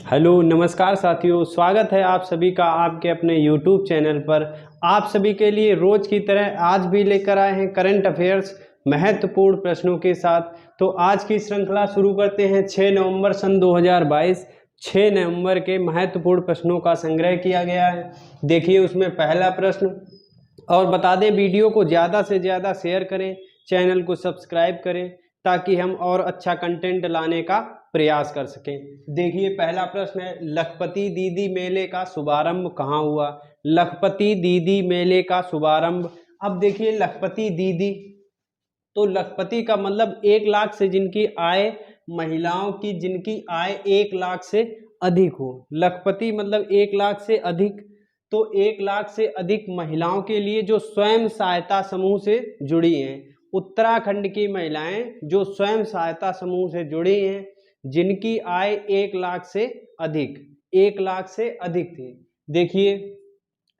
Hello नमस्कार साथियों, स्वागत है आप सभी का आपके अपने YouTube चैनल पर। आप सभी के लिए रोज की तरह आज भी लेकर आए हैं करंट अफेयर्स महत्वपूर्ण प्रश्नों के साथ। तो आज की श्रृंखला शुरू करते हैं 6 नवंबर सन 2022। 6 नवंबर के महत्वपूर्ण प्रश्नों का संग्रह किया गया है। देखिए उसमें पहला प्रश्न, और बता दें वीडियो को ज़्यादा से ज़्यादा शेयर करें, चैनल को सब्सक्राइब करें ताकि हम और अच्छा कंटेंट लाने का प्रयास कर सकें। देखिए पहला प्रश्न है, लखपति दीदी मेले का शुभारंभ कहाँ हुआ? लखपति दीदी मेले का शुभारंभ। अब देखिए लखपति दीदी, तो लखपति का मतलब 1 लाख से जिनकी आय, महिलाओं की जिनकी आय 1 लाख से अधिक हो। लखपति मतलब 1 लाख से अधिक, तो 1 लाख से अधिक महिलाओं के लिए जो स्वयं सहायता समूह से जुड़ी हैं, उत्तराखंड की महिलाएं जो स्वयं सहायता समूह से जुड़ी हैं, जिनकी आय 1 लाख से अधिक, 1 लाख से अधिक थी। देखिए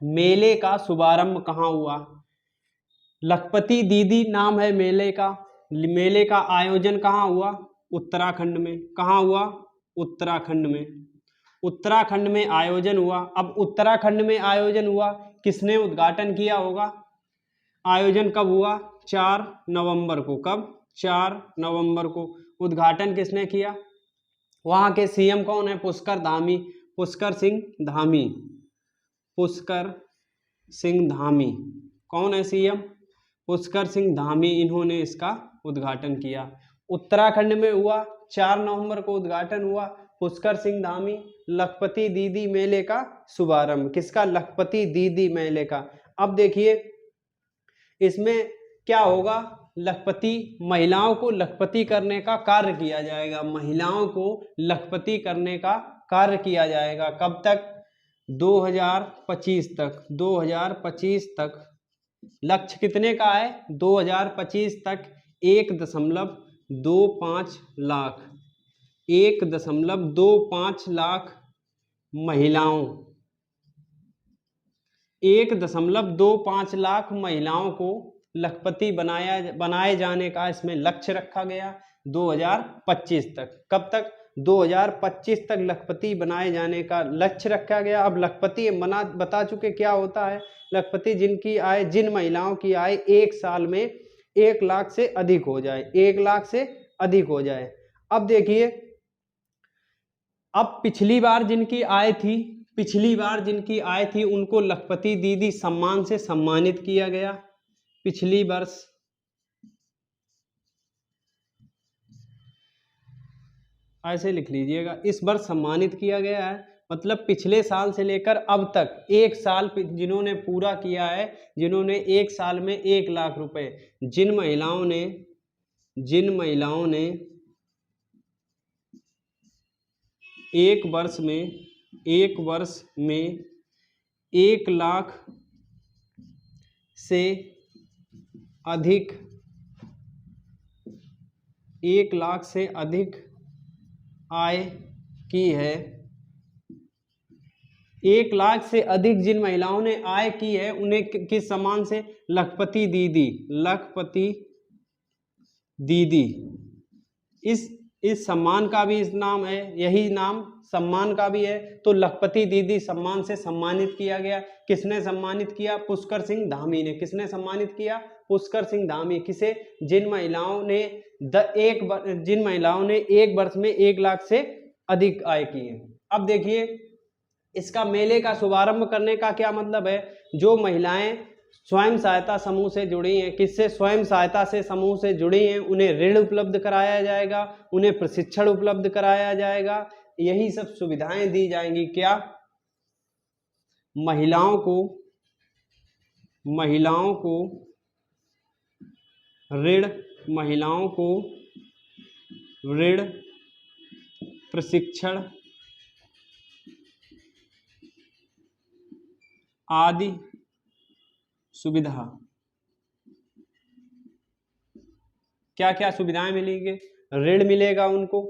मेले का शुभारंभ कहाँ हुआ? लखपति दीदी नाम है मेले का। मेले का आयोजन कहाँ हुआ? उत्तराखंड में। कहाँ हुआ? उत्तराखंड में। उत्तराखंड में आयोजन हुआ। अब उत्तराखंड में आयोजन हुआ, किसने उद्घाटन किया होगा? आयोजन कब हुआ? 4 नवंबर को। कब? 4 नवंबर को। उद्घाटन किसने किया? वहाँ के सीएम कौन है? पुष्कर धामी, पुष्कर सिंह धामी, पुष्कर सिंह धामी। कौन है सीएम? पुष्कर सिंह धामी, इन्होंने इसका उद्घाटन किया। उत्तराखंड में हुआ, 4 नवंबर को उद्घाटन हुआ, पुष्कर सिंह धामी। लखपति दीदी मेले का शुभारंभ किसका? लखपति दीदी मेले का। अब देखिए इसमें क्या होगा? लखपति, महिलाओं को लखपति करने का कार्य किया जाएगा। महिलाओं को लखपति करने का कार्य किया जाएगा। कब तक? 2025 तक। 2025 तक। लक्ष्य कितने का है? 2025 तक 1.25 लाख, 1.25 लाख महिलाओं, 1.25 लाख महिलाओं को लखपति बनाए जाने का इसमें लक्ष्य रखा गया 2025 तक। कब तक? 2025 तक लखपति बनाए जाने का लक्ष्य रखा गया। अब लखपति बता चुके क्या होता है। लखपति जिनकी आय, जिन महिलाओं की आय 1 साल में 1 लाख से अधिक हो जाए, 1 लाख से अधिक हो जाए। अब देखिए, अब पिछली बार जिनकी आय थी, पिछली बार जिनकी आय थी उनको लखपति दीदी सम्मान से सम्मानित किया गया। पिछली वर्ष, ऐसे लिख लीजिएगा, इस वर्ष सम्मानित किया गया है। मतलब पिछले साल से लेकर अब तक 1 साल जिन्होंने पूरा किया है, जिन्होंने 1 साल में 1 लाख रुपए, जिन महिलाओं ने 1 वर्ष में 1 लाख से अधिक, 1 लाख से अधिक आय की है, 1 लाख से अधिक जिन महिलाओं ने आय की है उन्हें किस सम्मान से? लखपति दीदी, लखपति दीदी। इस सम्मान का भी इस नाम है, यही नाम सम्मान का भी है। तो लखपति दीदी सम्मान से सम्मानित किया गया। किसने सम्मानित किया? पुष्कर सिंह धामी ने। किसने सम्मानित किया? पुष्कर सिंह धामी। किसे? जिन महिलाओं ने 1 वर्ष में 1 लाख से अधिक आय की है। अब देखिए इसका मेले का शुभारंभ करने का क्या मतलब है? जो महिलाएं स्वयं सहायता समूह से जुड़ी हैं, किससे? स्वयं सहायता से समूह से जुड़ी हैं, उन्हें ऋण उपलब्ध कराया जाएगा, उन्हें प्रशिक्षण उपलब्ध कराया जाएगा, यही सब सुविधाएं दी जाएंगी। क्या? महिलाओं को ऋण, प्रशिक्षण आदि सुविधा। क्या क्या सुविधाएं मिलेंगी? ऋण मिलेगा उनको,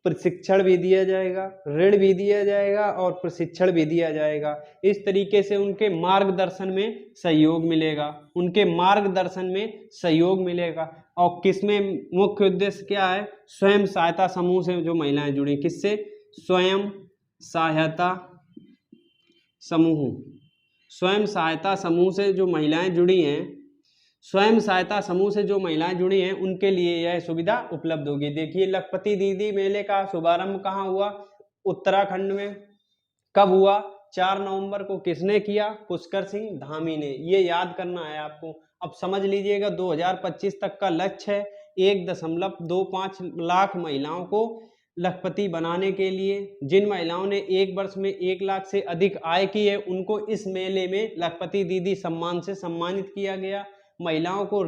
प्रशिक्षण भी दिया जाएगा, ऋण भी दिया जाएगा और प्रशिक्षण भी दिया जाएगा। इस तरीके से उनके मार्गदर्शन में सहयोग मिलेगा, उनके मार्गदर्शन में सहयोग मिलेगा। और किसमें मुख्य उद्देश्य क्या है? स्वयं सहायता समूह से जो महिलाएं जुड़ी, किससे? स्वयं सहायता समूह, स्वयं सहायता समूह से जो महिलाएं जुड़ी हैं, स्वयं सहायता समूह से जो महिलाएं जुड़ी हैं उनके लिए यह सुविधा उपलब्ध होगी। देखिए लखपति दीदी मेले का शुभारंभ कहाँ हुआ? उत्तराखंड में। कब हुआ? 4 नवंबर को। किसने किया? पुष्कर सिंह धामी ने। ये याद करना है आपको। अब समझ लीजिएगा 2025 तक का लक्ष्य है 1.25 लाख महिलाओं को लखपति बनाने के लिए। जिन महिलाओं ने एक वर्ष में 1 लाख से अधिक आय की है उनको इस मेले में लखपति दीदी सम्मान से सम्मानित किया गया। महिलाओं को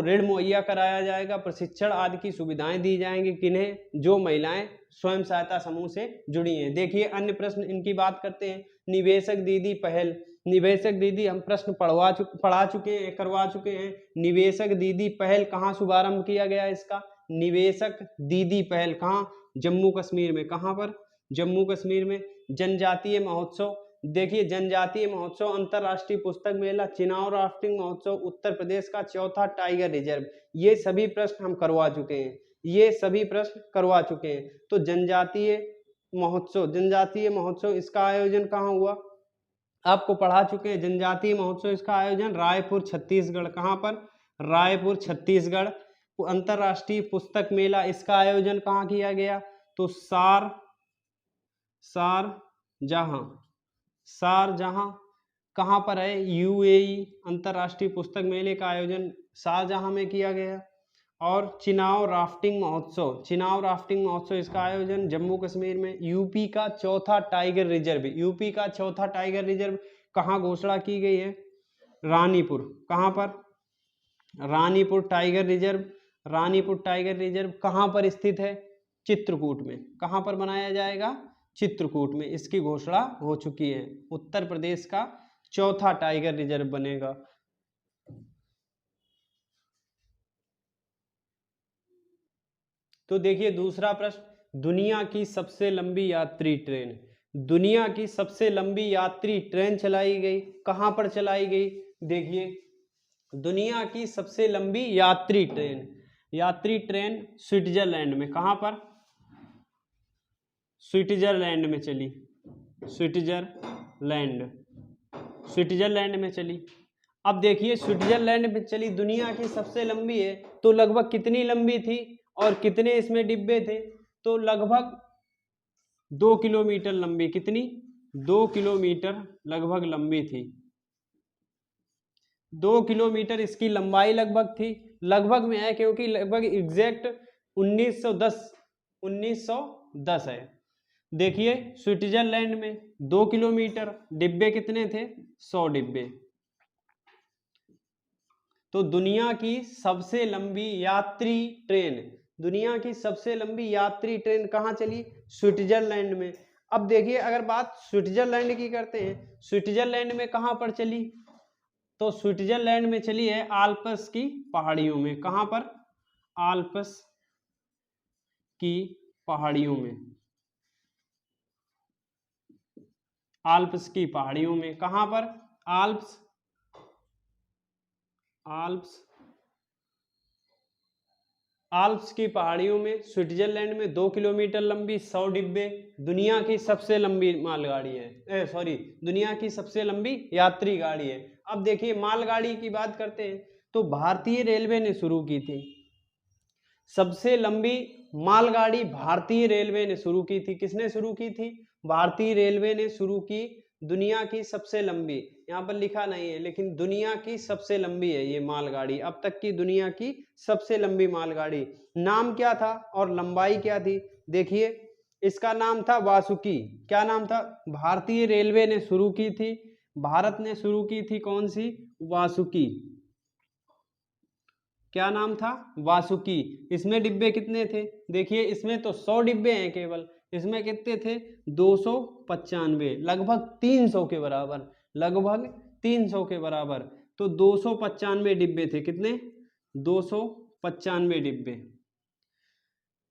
ऋण मुहैया कराया जाएगा, प्रशिक्षण आदि की सुविधाएं दी जाएंगी। किन्हें? जो महिलाएं स्वयं सहायता समूह से जुड़ी हैं। देखिए अन्य प्रश्न इनकी बात करते हैं। निवेशक दीदी पहल, निवेशक दीदी हम प्रश्न करवा चुके हैं। निवेशक दीदी पहल कहाँ शुभारंभ किया गया इसका? निवेशक दीदी पहल कहाँ? जम्मू कश्मीर में। कहाँ पर? जम्मू कश्मीर में। जनजातीय महोत्सव, देखिए जनजातीय महोत्सव अंतरराष्ट्रीय पुस्तक मेला, चिनाव राफ्टिंग महोत्सव, उत्तर प्रदेश का चौथा टाइगर रिजर्व। ये सभी प्रश्न हम करवा चुके हैं। तो जनजातीय महोत्सव इसका आयोजन कहाँ हुआ? आपको पढ़ा चुके हैं। जनजातीय महोत्सव इसका आयोजन रायपुर छत्तीसगढ़। कहाँ पर? रायपुर छत्तीसगढ़। अंतरराष्ट्रीय पुस्तक मेला इसका आयोजन कहाँ किया गया? तो शारजाह कहाँ पर है? यूएई। अंतरराष्ट्रीय पुस्तक मेले का आयोजन शारजाह में किया गया। और चिनाव राफ्टिंग महोत्सव इसका आयोजन जम्मू कश्मीर में। यूपी का चौथा टाइगर रिजर्व कहाँ घोषणा की गई है? रानीपुर। कहाँ पर? रानीपुर टाइगर रिजर्व कहाँ पर स्थित है? चित्रकूट में। कहाँ पर बनाया जाएगा? चित्रकूट में। इसकी घोषणा हो चुकी है। उत्तर प्रदेश का चौथा टाइगर रिजर्व बनेगा। तो देखिए दूसरा प्रश्न, दुनिया की सबसे लंबी यात्री ट्रेन चलाई गई। कहां पर चलाई गई? देखिए दुनिया की सबसे लंबी यात्री ट्रेन स्विट्जरलैंड में। कहां पर? स्विट्जरलैंड में चली। स्विट्जरलैंड में चली। अब देखिए स्विट्जरलैंड में चली, दुनिया की सबसे लंबी है, तो लगभग कितनी लंबी थी और कितने इसमें डिब्बे थे? तो लगभग 2 किलोमीटर लंबी। कितनी? 2 किलोमीटर लगभग लंबी थी। 2 किलोमीटर इसकी लंबाई लगभग थी। लगभग में है क्योंकि लगभग एग्जैक्ट 1910 है। देखिए स्विट्जरलैंड में 2 किलोमीटर, डिब्बे कितने थे? 100 डिब्बे। तो दुनिया की सबसे लंबी यात्री ट्रेन कहाँ चली? स्विट्जरलैंड में। अब देखिए अगर बात स्विट्जरलैंड की करते हैं, स्विट्जरलैंड में कहाँ पर चली? तो स्विट्जरलैंड में चली है आल्प्स की पहाड़ियों में। कहाँ पर? आल्प्स की पहाड़ियों में। कहाँ पर? आल्प्स की पहाड़ियों में, स्विट्जरलैंड में। 2 किलोमीटर लंबी, 100 डिब्बे। दुनिया की सबसे लंबी दुनिया की सबसे लंबी यात्री गाड़ी है। अब देखिए मालगाड़ी की बात करते हैं तो भारतीय रेलवे ने शुरू की थी। सबसे लंबी मालगाड़ी भारतीय रेलवे ने शुरू की थी। किसने शुरू की थी? भारतीय रेलवे ने शुरू की। दुनिया की सबसे लंबी, यहाँ पर लिखा नहीं है लेकिन दुनिया की सबसे लंबी है ये मालगाड़ी, अब तक की दुनिया की सबसे लंबी मालगाड़ी। नाम क्या था और लंबाई क्या थी? देखिए इसका नाम था वासुकी। क्या नाम था? भारतीय रेलवे ने शुरू की थी, भारत ने शुरू की थी। कौन सी? वासुकी। क्या नाम था? वासुकी। इसमें डिब्बे कितने थे? देखिए इसमें तो 100 डिब्बे हैं केवल, इसमें कितने थे? 295, लगभग 300 के बराबर। तो 295 डिब्बे थे। कितने? 295 डिब्बे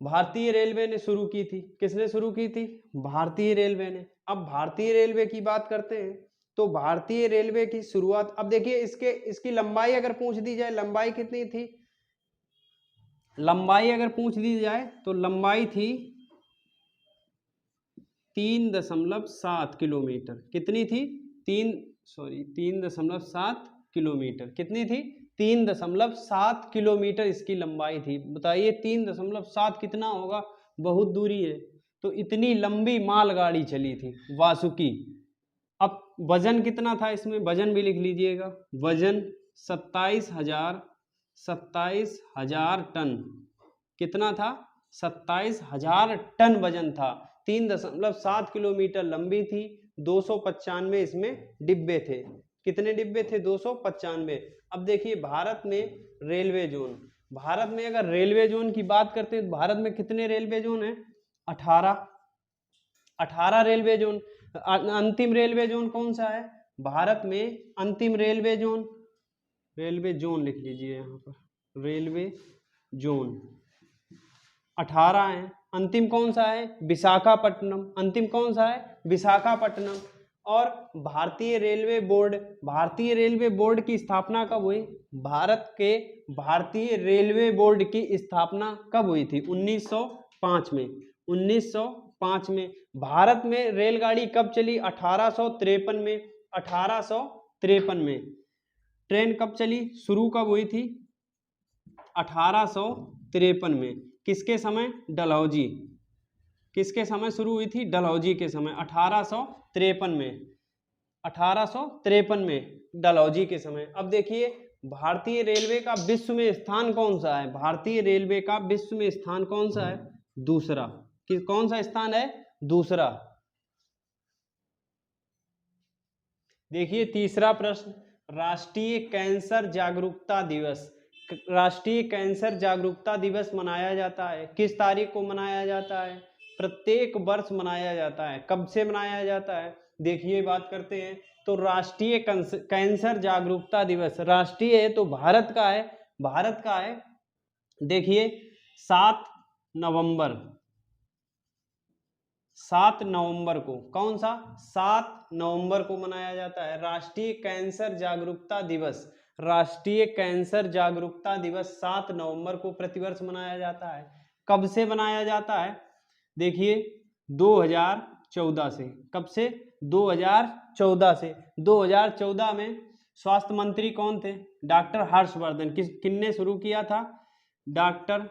भारतीय रेलवे ने शुरू की थी। किसने शुरू की थी? भारतीय रेलवे ने। अब भारतीय रेलवे की बात करते हैं तो भारतीय रेलवे की शुरुआत, अब देखिए इसकी लंबाई अगर पूछ दी जाए, लंबाई कितनी थी? लंबाई अगर पूछ दी जाए तो लंबाई थी 3.7 किलोमीटर। कितनी थी? 3.7 किलोमीटर। कितनी थी? 3.7 किलोमीटर इसकी लंबाई थी। बताइए 3.7 कितना होगा? बहुत दूरी है। तो इतनी लंबी मालगाड़ी चली थी वासुकी। अब वजन कितना था इसमें? वजन भी लिख लीजिएगा। वजन 27,000 टन। कितना था? 27,000 टन वजन था। 3.7 किलोमीटर लंबी थी। 295 इसमें डिब्बे थे। कितने डिब्बे थे? 295। अब देखिए भारत में रेलवे जोन, भारत में अगर रेलवे जोन की बात करते हैं तो भारत में कितने रेलवे जोन हैं? 18 रेलवे जोन। अंतिम रेलवे जोन कौन सा है भारत में? अंतिम रेलवे जोन लिख लीजिए यहाँ पर, रेलवे जोन 18 है। अंतिम कौन सा है? विशाखापट्टनम। अंतिम कौन सा है? विशाखापट्टनम। और भारतीय रेलवे बोर्ड की स्थापना कब हुई? भारतीय रेलवे बोर्ड की स्थापना कब हुई थी? 1905 में। 1905 में। भारत में रेलगाड़ी कब चली? 1853 में। 1853 में। ट्रेन कब चली? शुरू कब हुई थी? 1853 में। किसके समय? डलहौजी। किसके समय शुरू हुई थी? डलहौजी के समय। 1853 में। 1853 में डलहौजी के समय। अब देखिए भारतीय रेलवे का विश्व में स्थान कौन सा है? भारतीय रेलवे का विश्व में स्थान कौन सा है? दूसरा। कौन सा स्थान है? दूसरा। देखिए तीसरा प्रश्न, राष्ट्रीय कैंसर जागरूकता दिवस। राष्ट्रीय कैंसर जागरूकता दिवस मनाया जाता है किस तारीख को मनाया जाता है? प्रत्येक वर्ष मनाया जाता है। कब से मनाया जाता है? देखिए बात करते हैं तो राष्ट्रीय कैंसर जागरूकता दिवस, राष्ट्रीय है तो भारत का है, भारत का है। देखिए 7 नवंबर, 7 नवंबर को, कौन सा? 7 नवंबर को मनाया जाता है राष्ट्रीय कैंसर जागरूकता दिवस। राष्ट्रीय कैंसर जागरूकता दिवस 7 नवंबर को प्रतिवर्ष मनाया जाता है। कब से मनाया जाता है? देखिए 2014 से। कब से? 2014 से। 2014 में स्वास्थ्य मंत्री कौन थे? डॉक्टर हर्षवर्धन। किसने शुरू किया था? डॉक्टर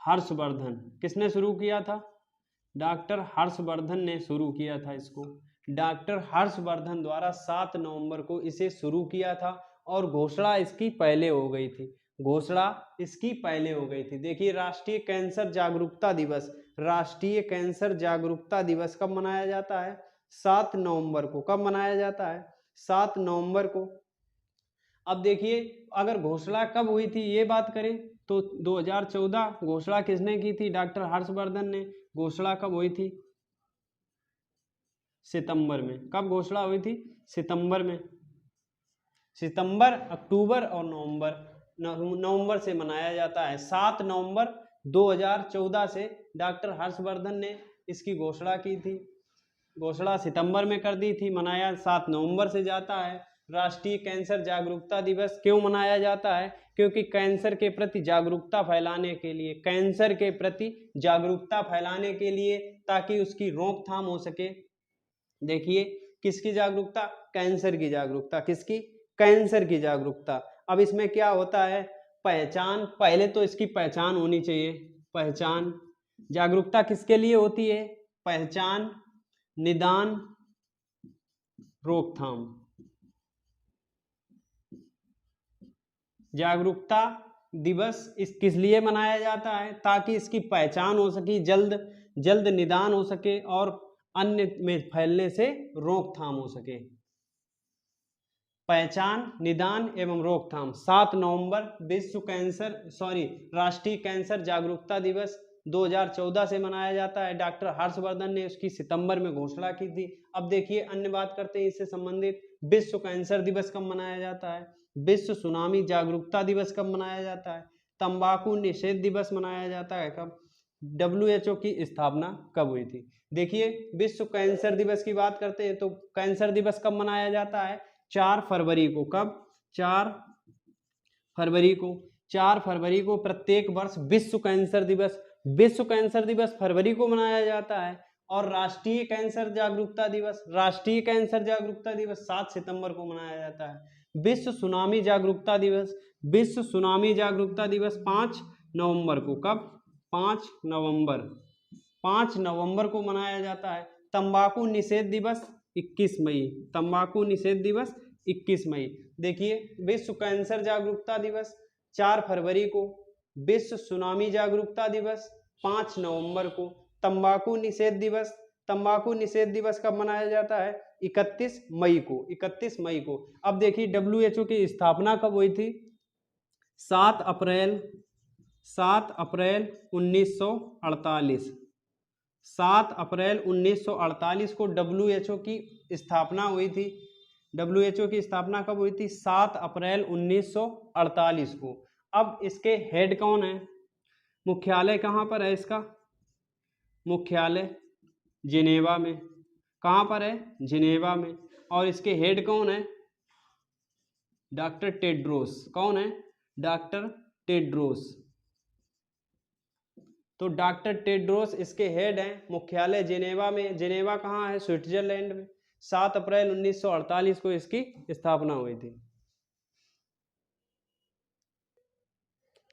हर्षवर्धन। किसने शुरू किया था? डॉक्टर हर्षवर्धन ने शुरू किया था इसको। डॉक्टर हर्षवर्धन द्वारा 7 नवंबर को इसे शुरू किया था और घोषणा इसकी पहले हो गई थी। घोषणा इसकी पहले हो गई थी। देखिए राष्ट्रीय कैंसर जागरूकता दिवस, राष्ट्रीय कैंसर जागरूकता दिवस कब मनाया जाता है? 7 नवंबर को। कब मनाया जाता है? 7 नवंबर को। अब देखिए अगर घोषणा कब हुई थी ये बात करें तो 2014 घोषणा किसने की थी? डॉक्टर हर्षवर्धन ने। घोषणा कब हुई थी? सितंबर में। कब घोषणा हुई थी? सितंबर में। सितंबर, अक्टूबर और नवंबर से मनाया जाता है। 7 नवंबर 2014 से डॉक्टर हर्षवर्धन ने इसकी घोषणा की थी। घोषणा सितंबर में कर दी थी, मनाया 7 नवंबर से जाता है। राष्ट्रीय कैंसर जागरूकता दिवस क्यों मनाया जाता है? क्योंकि कैंसर के प्रति जागरूकता फैलाने के लिए, कैंसर के प्रति जागरूकता फैलाने के लिए, ताकि उसकी रोकथाम हो सके। देखिए किसकी जागरूकता? कैंसर की जागरूकता। किसकी? कैंसर की जागरूकता। अब इसमें क्या होता है? पहचान, पहले तो इसकी पहचान होनी चाहिए। पहचान, जागरूकता किसके लिए होती है? पहचान, निदान, रोकथाम। जागरूकता दिवस किस लिए मनाया जाता है? ताकि इसकी पहचान हो सके, जल्द निदान हो सके और अन्य में फैलने से रोकथाम हो सके। पहचान, निदान एवं रोकथाम। 7 नवंबर राष्ट्रीय कैंसर जागरूकता दिवस 2014 से मनाया जाता है। डॉक्टर हर्षवर्धन ने उसकी सितंबर में घोषणा की थी। अब देखिए अन्य बात करते हैं इससे संबंधित। विश्व कैंसर दिवस कब मनाया जाता है? विश्व सुनामी जागरूकता दिवस कब मनाया जाता है? तंबाकू निषेध दिवस मनाया जाता है कब? WHO की स्थापना कब हुई थी? देखिए विश्व कैंसर दिवस की बात करते हैं तो कैंसर दिवस कब मनाया जाता है? 4 फरवरी को। कब? 4 फरवरी को। 4 फरवरी को प्रत्येक वर्ष विश्व कैंसर दिवस फरवरी को मनाया जाता है और राष्ट्रीय कैंसर जागरूकता दिवस, राष्ट्रीय कैंसर जागरूकता दिवस 7 सितंबर को मनाया जाता है। विश्व सुनामी जागरूकता दिवस, विश्व सुनामी जागरूकता दिवस 5 नवंबर को, कब? 5 नवंबर, 5 नवंबर को मनाया जाता है। तंबाकू निषेध दिवस 21 मई, तंबाकू निषेध दिवस 21 मई। देखिए, विश्व कैंसर जागरूकता दिवस 4 फरवरी को, विश्व सुनामी जागरूकता दिवस 5 नवंबर को, तंबाकू निषेध दिवस, तंबाकू निषेध दिवस कब मनाया जाता है? 31 मई को, 31 मई को। अब देखिए WHO की स्थापना कब हुई थी? 7 अप्रैल 1948, 7 अप्रैल 1948 को WHO की स्थापना हुई थी। WHO की स्थापना कब हुई थी? 7 अप्रैल 1948 को। अब इसके हेड कौन है? मुख्यालय कहाँ पर है इसका? मुख्यालय जिनेवा में। कहाँ पर है? जिनेवा में। और इसके हेड कौन है? Doctor Tedros. कौन है? Doctor Tedros. तो डॉक्टर टेड्रोस इसके हेड हैं। मुख्यालय जिनेवा में। जिनेवा कहाँ है? स्विट्जरलैंड में। 7 अप्रैल 1948 को इसकी स्थापना हुई थी।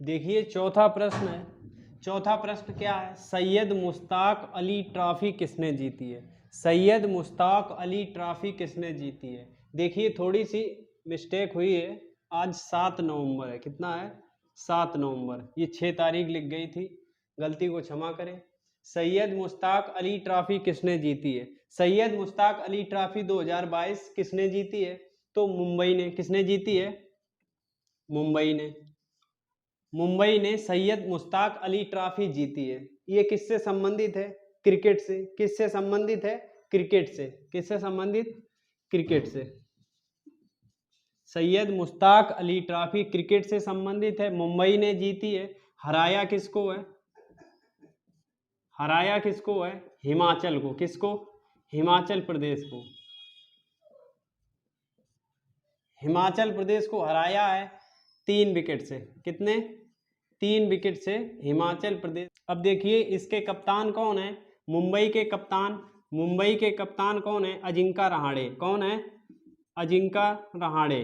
देखिए चौथा प्रश्न है। चौथा प्रश्न क्या है? सैयद मुश्ताक अली ट्रॉफी किसने जीती है? सैयद मुश्ताक अली ट्रॉफी किसने जीती है? देखिए थोड़ी सी मिस्टेक हुई है। आज 7 नवंबर है। कितना है? 7 नवंबर। ये 6 तारीख लिख गई थी, गलती को क्षमा करें। सैयद मुश्ताक अली ट्रॉफी किसने जीती है? सैयद मुश्ताक अली ट्रॉफी 2022 किसने जीती है? तो मुंबई ने। किसने जीती है? मुंबई ने। मुंबई ने सैयद मुश्ताक अली ट्रॉफी जीती है। ये किससे संबंधित है? क्रिकेट से। किससे संबंधित है? क्रिकेट से। किससे संबंधित? क्रिकेट से। सैयद मुश्ताक अली ट्रॉफी क्रिकेट से संबंधित है, मुंबई ने जीती है। हराया किसको है? हराया किसको है? हिमाचल को। किसको? हिमाचल प्रदेश को। हिमाचल प्रदेश को हराया है 3 विकेट से। कितने? 3 विकेट से हिमाचल प्रदेश। अब देखिए इसके कप्तान कौन है? मुंबई के कप्तान, मुंबई के कप्तान कौन है? अजिंका रहाणे। कौन है? अजिंका रहाणे।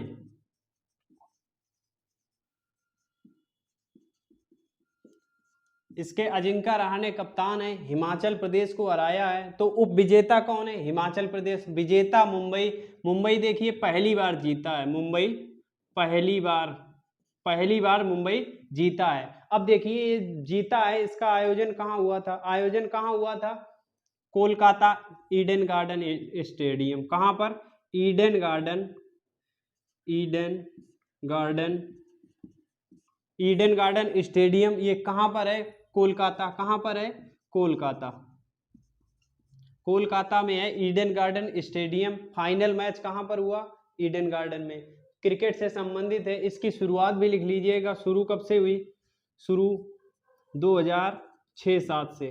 इसके अजिंका रहाणे कप्तान है, हिमाचल प्रदेश को हराया है। तो उप विजेता कौन है? हिमाचल प्रदेश। विजेता मुंबई। मुंबई देखिए पहली बार जीता है। मुंबई पहली बार मुंबई जीता है। अब देखिए ये जीता है, इसका आयोजन कहाँ हुआ था? आयोजन कहाँ हुआ था? Kolkata Eden garden stadium. कहाँ पर? Eden garden, Eden garden, Eden garden stadium. ये कहाँ पर है? कोलकाता। कहाँ पर है? कोलकाता। कोलकाता में है Eden garden stadium. Final match कहाँ पर हुआ? ईडन गार्डन में। क्रिकेट से संबंधित है। इसकी शुरुआत भी लिख लीजिएगा। शुरू कब से हुई? शुरू 2006-7 से।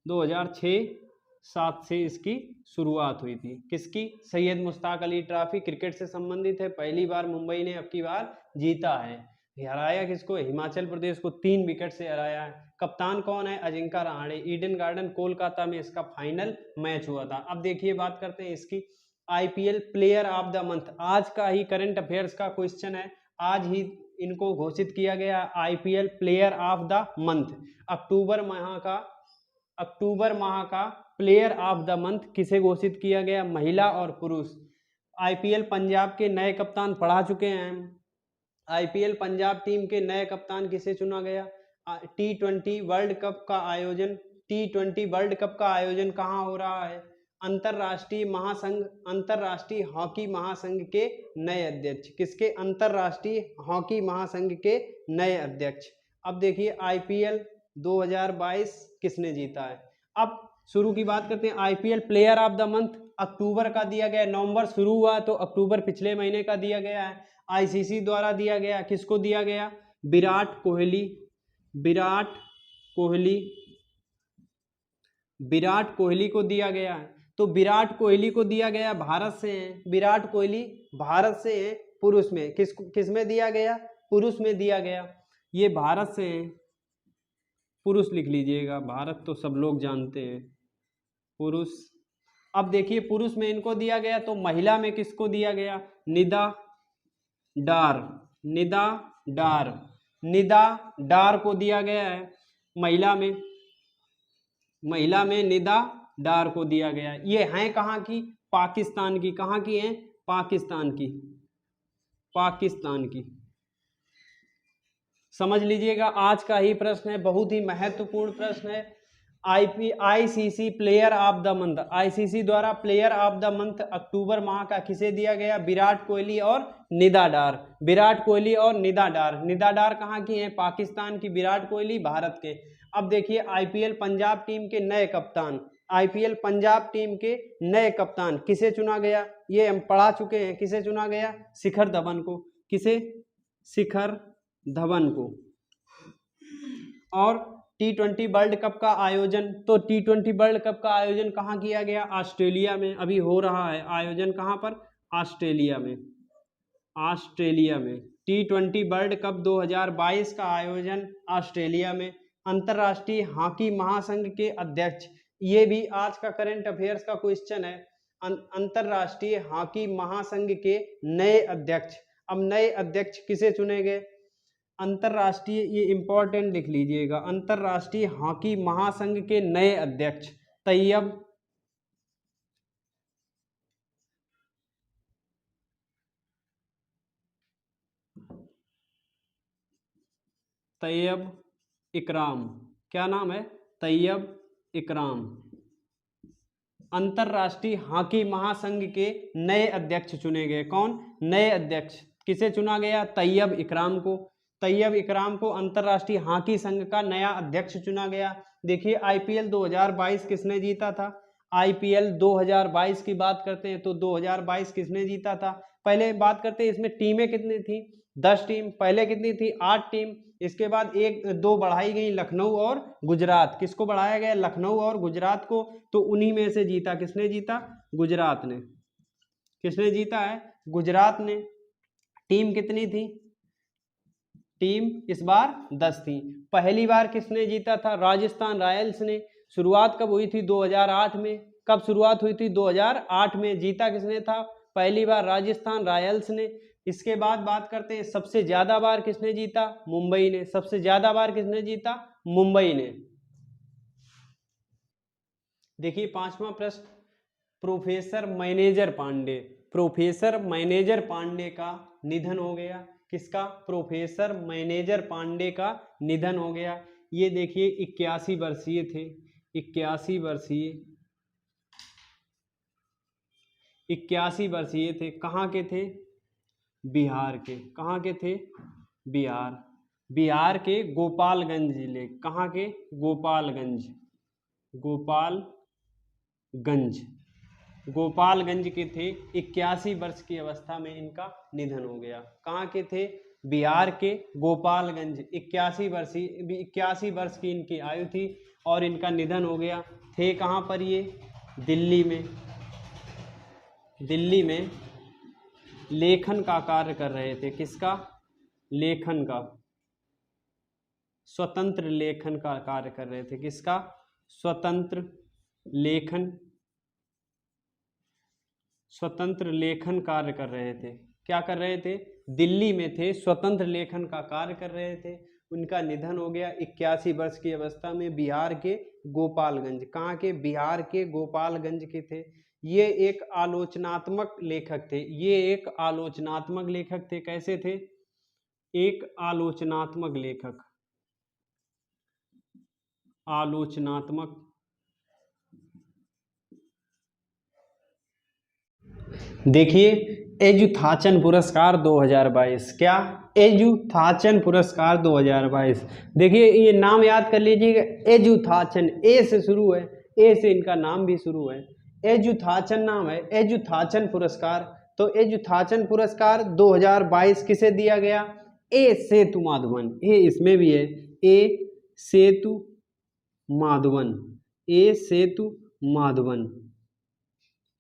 2006-7 से इसकी शुरुआत हुई थी। किसकी? सैयद मुश्ताक अली ट्रॉफी क्रिकेट से संबंधित है। पहली बार मुंबई ने अब की बार जीता है। हराया किसको? हिमाचल प्रदेश को 3 विकेट से हराया है। कप्तान कौन है? अजिंका रहाणे। ईडन गार्डन कोलकाता में इसका फाइनल मैच हुआ था। अब देखिए बात करते हैं इसकी IPL player of the month. आज का ही करंट अफेयर्स का क्वेश्चन है। आज ही इनको घोषित किया गया IPL player of the month. अक्टूबर माह का प्लेयर ऑफ द मंथ किसे घोषित किया गया? महिला और पुरुष। आईपीएल पंजाब के नए कप्तान पढ़ा चुके हैं। आईपीएल पंजाब टीम के नए कप्तान किसे चुना गया? T20 वर्ल्ड कप का आयोजन, T20 वर्ल्ड कप का आयोजन कहाँ हो रहा है? अंतरराष्ट्रीय हॉकी महासंघ के नए अध्यक्ष। किसके? अंतरराष्ट्रीय हॉकी महासंघ के नए अध्यक्ष। अब देखिए आईपीएल 2022 किसने जीता है? अब शुरू की बात करते हैं। IPL player of the month अक्टूबर का दिया गया। नवंबर शुरू हुआ तो अक्टूबर पिछले महीने का दिया गया है। आईसीसी द्वारा दिया गया। किसको दिया गया? विराट कोहली। विराट कोहली को दिया गया है। तो विराट कोहली को दिया गया, भारत से हैं। विराट कोहली भारत से हैं। पुरुष में किस में दिया गया? पुरुष में दिया गया। ये भारत से हैं। पुरुष लिख लीजिएगा, भारत तो सब लोग जानते हैं। पुरुष। अब देखिए पुरुष में इनको दिया गया, तो महिला में किसको दिया गया? निदा डार, निदा डार, निदा डार को दिया गया है। महिला में निदा डार को दिया गया है। ये हैं कहाँ की? पाकिस्तान की। कहाँ की हैं? पाकिस्तान की, पाकिस्तान की। समझ लीजिएगा, आज का ही प्रश्न है, बहुत ही महत्वपूर्ण प्रश्न है। ICC player of the month, ICC द्वारा प्लेयर ऑफ द मंथ अक्टूबर माह का किसे दिया गया? विराट कोहली और निदा डार। विराट कोहली और निदा डार। निदा डार कहाँ की हैं? पाकिस्तान की। विराट कोहली भारत के। अब देखिए आईपीएल पंजाब टीम के नए कप्तान, आईपीएल पंजाब टीम के नए कप्तान किसे चुना गया? ये हम पढ़ा चुके हैं। किसे चुना गया? शिखर धवन को। किसे? शिखर धवन को। और T20 वर्ल्ड कप का आयोजन, तो T20 वर्ल्ड कप का आयोजन कहाँ किया गया? ऑस्ट्रेलिया में। अभी हो रहा है आयोजन, कहाँ पर? ऑस्ट्रेलिया में। ऑस्ट्रेलिया में T20 वर्ल्ड कप 2022 का आयोजन ऑस्ट्रेलिया में। अंतर्राष्ट्रीय हॉकी महासंघ के अध्यक्ष, ये भी आज का करंट अफेयर्स का क्वेश्चन है। अंतर्राष्ट्रीय हॉकी महासंघ के नए अध्यक्ष। अब नए अध्यक्ष किसे चुने गए? अंतर्राष्ट्रीय, ये इंपॉर्टेंट लिख लीजिएगा, अंतर्राष्ट्रीय हॉकी महासंघ के नए अध्यक्ष तैयब इकराम। क्या नाम है? तैयब इकराम। अंतर्राष्ट्रीय हॉकी महासंघ के नए अध्यक्ष चुने गए। कौन? नए अध्यक्ष। किसे चुना गया? तैयब इकराम को। तैयब इकराम को अंतर्राष्ट्रीय हॉकी संघ का नया अध्यक्ष चुना गया। देखिए आईपीएल 2022 किसने जीता था? आईपीएल 2022 की बात करते हैं तो 2022 किसने जीता था? पहले बात करते हैं इसमें टीमें कितनी थी? 10 टीम। पहले कितनी थी? 8 टीम। इसके बाद 1-2 बढ़ाई गई, लखनऊ और गुजरात। किसको बढ़ाया गया? लखनऊ और गुजरात को। तो उन्हीं में से जीता। किसने जीता? गुजरात ने। किसने जीता है? गुजरात ने। टीम कितनी थी? टीम इस बार 10 थी। पहली बार किसने जीता था? राजस्थान रॉयल्स ने। शुरुआत कब हुई थी? 2008 में। कब शुरुआत हुई थी? 2008 में। जीता किसने था? पहली बार राजस्थान रॉयल्स ने। इसके बाद बात करते हैं सबसे ज्यादा बार किसने जीता? मुंबई ने। सबसे ज्यादा बार किसने जीता? मुंबई ने। देखिए 5वां प्रश्न, professor manager Pandey. Professor manager Pandey का निधन हो गया। किसका? प्रोफेसर मैनेजर पांडे का निधन हो गया। ये देखिए 81 वर्षीय थे। 81 वर्षीय थे। कहाँ के थे? बिहार के। कहाँ के थे? बिहार के गोपालगंज जिले। कहाँ के? गोपालगंज के थे। 81 वर्ष की अवस्था में इनका निधन हो गया। कहाँ के थे? बिहार के गोपालगंज। 81 वर्ष की इनकी आयु थी और इनका निधन हो गया। थे कहाँ पर ये? दिल्ली में। दिल्ली में लेखन का कार्य कर रहे थे। किसका? लेखन का। स्वतंत्र लेखन का कार्य कर रहे थे। किसका? स्वतंत्र लेखन कार्य कर रहे थे। क्या कर रहे थे? दिल्ली में थे, स्वतंत्र लेखन का कार्य कर रहे थे। उनका निधन हो गया 81 वर्ष की अवस्था में। बिहार के गोपालगंज। कहाँ के? बिहार के गोपालगंज के थे। ये एक आलोचनात्मक लेखक थे। कैसे थे? एक आलोचनात्मक लेखक। देखिए एजुथाचन पुरस्कार 2022। क्या? एजुथाचन पुरस्कार 2022। देखिए ये नाम याद कर लीजिएगा, एजुथाचन। ए से शुरू है, ए से इनका नाम भी शुरू है। एजुथाचन नाम है, एजुथाचन पुरस्कार। तो एजुथाचन पुरस्कार 2022 किसे दिया गया? ए सेतु माधवन। ए इसमें भी है, ए सेतु माधवन। ए सेतु माधवन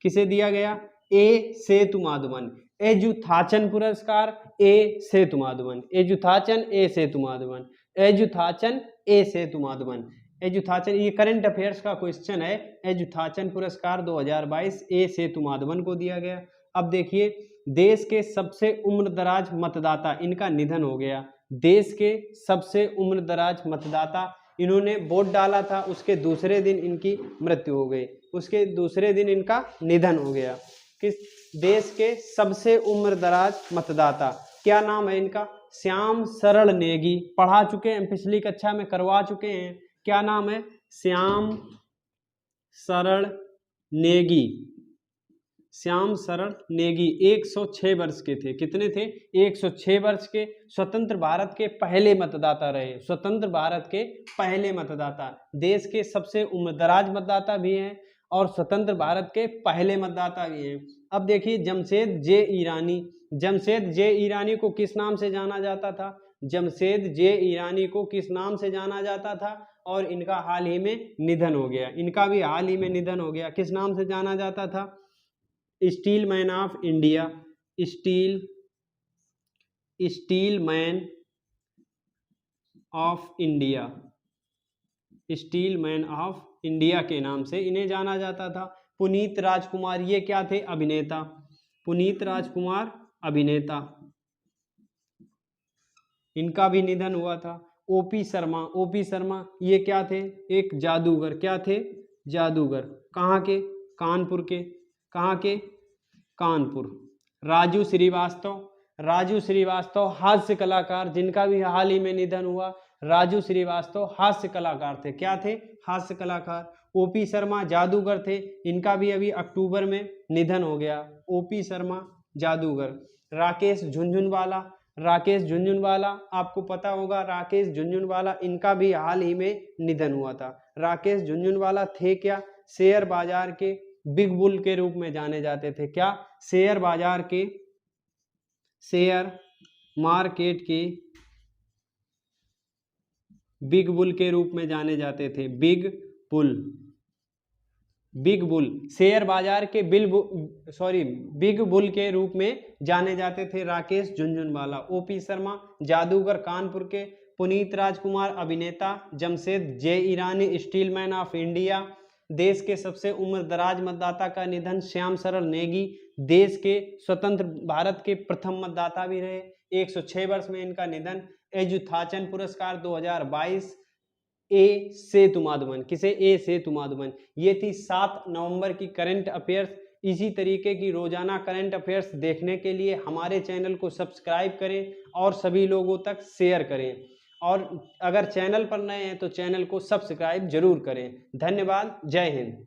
किसे दिया गया? ए सेतु माधवन। एजुथाचन पुरस्कार ए सेतु माधवन। एजुथाचन ए सेतु माधवन। एजुथाचन ए सेतु माधवन। एजुथाचन, ये करंट अफेयर्स का क्वेश्चन है। एजुथाचन पुरस्कार 2022 ए सेतु माधवन को दिया गया। अब देखिए, देश के सबसे उम्रदराज मतदाता, इनका निधन हो गया। देश के सबसे उम्रदराज मतदाता, इन्होंने वोट डाला था, उसके दूसरे दिन इनकी मृत्यु हो गई, उसके दूसरे दिन इनका निधन हो गया। किस देश के सबसे उम्रदराज मतदाता, क्या नाम है इनका? श्याम सरल नेगी। पढ़ा चुके हैं, पिछली कक्षा में करवा चुके हैं। क्या नाम है? श्याम सरल नेगी। श्याम सरल नेगी 106 वर्ष के थे। कितने थे? 106 वर्ष के। स्वतंत्र भारत के पहले मतदाता रहे, स्वतंत्र भारत के पहले मतदाता, देश के सबसे उम्रदराज मतदाता भी हैं और स्वतंत्र भारत के पहले मतदाता भी हैं। अब देखिए, जमशेद जे ईरानी, जमशेद जे ईरानी को किस नाम से जाना जाता था? जमशेद जे ईरानी को किस नाम से जाना जाता था? और इनका हाल ही में निधन हो गया, इनका भी हाल ही में निधन हो गया। किस नाम से जाना जाता था? Steel man of India, steel man of India, steel man of India के नाम से इन्हें जाना जाता था। पुनीत राजकुमार, ये क्या थे? अभिनेता। पुनीत राजकुमार अभिनेता, इनका भी निधन हुआ था। ओपी शर्मा, ओपी शर्मा ये क्या थे? एक जादूगर। क्या थे? जादूगर। कहाँ के? कानपुर के। कहाँ के? कानपुर। राजू श्रीवास्तव, राजू श्रीवास्तव हास्य कलाकार, जिनका भी हाल ही में निधन हुआ। राजू श्रीवास्तव हास्य कलाकार थे। क्या थे? हास्य कलाकार। ओपी शर्मा जादूगर थे, इनका भी अभी अक्टूबर में निधन हो गया। ओपी शर्मा जादूगर। राकेश झुनझुनवाला, राकेश झुनझुनवाला आपको पता होगा, राकेश झुनझुनवाला, इनका भी हाल ही में निधन हुआ था। राकेश झुनझुनवाला थे क्या? शेयर बाजार के बिग बुल के रूप में जाने जाते थे। क्या? शेयर बाजार के, शेयर मार्केट के बिग बुल के रूप में जाने जाते थे। Big bull, big bull, share बाजार के बिग बुल के रूप में जाने जाते थे राकेश झुनझुनवाला। ओपी शर्मा जादूगर कानपुर के। पुनीत राजकुमार अभिनेता। जमशेद जे ईरानी स्टील मैन ऑफ इंडिया। देश के सबसे उम्रदराज मतदाता का निधन श्याम सरल नेगी, देश के स्वतंत्र भारत के प्रथम मतदाता भी रहे, 106 वर्ष में इनका निधन। एजुथाचन पुरस्कार 2022 ए सेतु माधवन। किसे? ए सेतु माधवन। ये थी 7 नवंबर की करंट अफेयर्स। इसी तरीके की रोजाना करंट अफेयर्स देखने के लिए हमारे चैनल को सब्सक्राइब करें और सभी लोगों तक शेयर करें, और अगर चैनल पर नए हैं तो चैनल को सब्सक्राइब जरूर करें। धन्यवाद। जय हिंद।